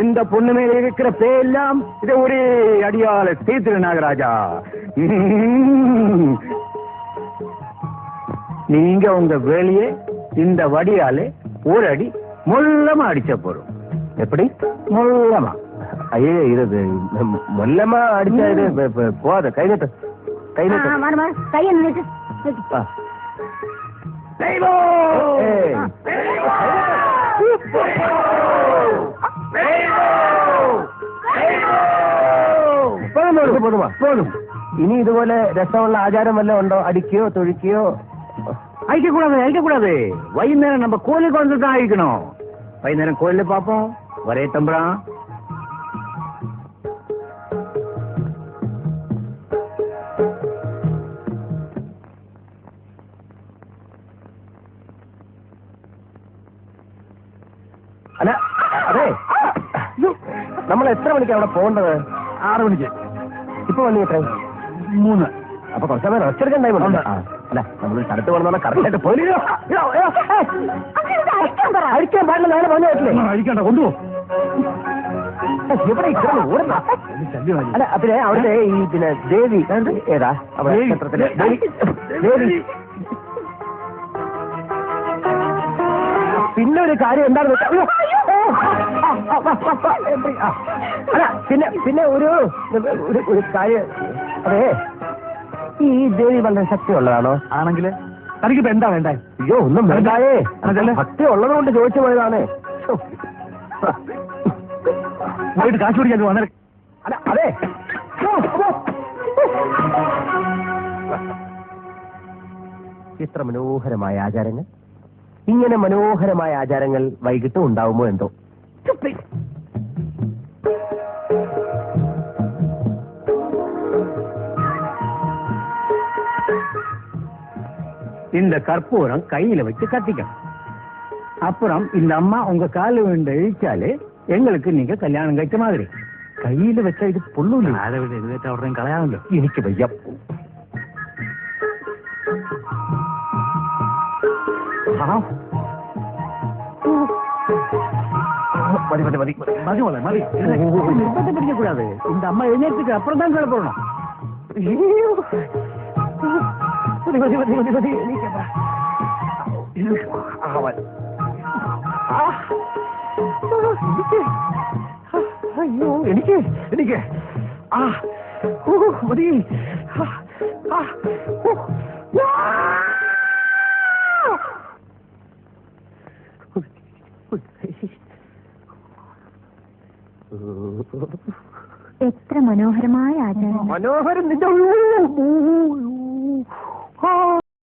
இந்த பொண்ணு மேல இருக்கிற பேயெல்லாம் இதை ஒரே அடியால தீர்த்திரு நாகராஜா. நீங்க உங்க வேலையே இந்த வடியாலே ஒரு அடி மொல்லமா அடிச்ச போறோம். எப்படி மொல்லமா? ஐயே இது மொல்லமா அடிச்சா இது போத கை நட்டு கை நட்டு கையை நினைச்சு പോതുമാ പോതും. ഇനി ഇതുപോലെ രസമുള്ള ആചാരം വല്ലതും ഉണ്ടോ? അടിക്കുകയോ തൊഴിക്കുകയോ? അയക്കக்கூடாது. വൈകുന്നേരം நம்ம கோயிலுக்கு வந்து தான் அழிக்கணும். വൈകുന്നേരം கோயில பார்ப்போம். வரே தம்பரா. അല്ല അതെ, നമ്മൾ എത്ര മണിക്ക് അവിടെ പോകേണ്ടത്? 6 മണിക്ക്. ഇപ്പൊ വണ്ടി എത്ര? 3. അപ്പൊ കുറച്ച് സമയം റെസ്റ്റ് എടുക്കാൻ ടൈം ഉണ്ട്. അല്ല നമ്മൾ സ്ഥലത്ത് പോകണമെന്ന് കറക്റ്റായിട്ട് പോയില്ലോ. അഴിക്കാൻ പാടില്ല, നാളെ പറഞ്ഞു പറ്റില്ലേ? അഴിക്കണ്ട, കൊണ്ടുപോകും. എവിടെ ഓടുന്ന? അല്ല പിന്നെ അവിടെ ഈ പിന്നെ ദേവി ഏതാ അവിടെ ക്ഷേത്രത്തിലെ ദേവി? പിന്നെ ഒരു കാര്യം എന്താണെന്ന് വെച്ചാൽ അല്ല പിന്നെ ഒരു കാര്യം, അതെ ഈ ദേവി വളരെ ശക്തിയുള്ളതാണോ? ആണെങ്കിൽ തനിക്കിപ്പോ എന്താ വേണ്ടേ? അയ്യോ ഒന്നും വേണ്ടായേ, ഭക്തി ഉള്ളത് കൊണ്ട് ചോദിച്ചു പോയതാണ്. പോയിട്ട് കാശ് പിടിക്കാൻ വന്നേ. അല്ല അതെ, ഇത്ര മനോഹരമായ ആചാരങ്ങൾ, ഇങ്ങനെ മനോഹരമായ ആചാരങ്ങൾ വൈകിട്ട് ഉണ്ടാവുമോ എന്തോ. இந்த கற்பூரம் கையில வச்சு கத்திக்கணும். அப்புறம் இந்த அம்மா உங்க கால விழுந்து இழிச்சாலே எங்களுக்கு நீங்க கல்யாணம் കഴിച്ച மாதிரி. கையில வச்சா இது பொண்ணு அதை விட இது வச்சா உடனே കളയാമല്ലോ. എനിക്ക് വയ്യ. பிடிக்கக்கூடாது. இந்த அம்மா எழுநேற்றுக்கு அப்புறம் தான் கீழே போடணும். ஐயோ എനിക്ക് എനിക്ക് മതി. എത്ര മനോഹരമായ ആചാരം. മനോഹരം നിന്റെ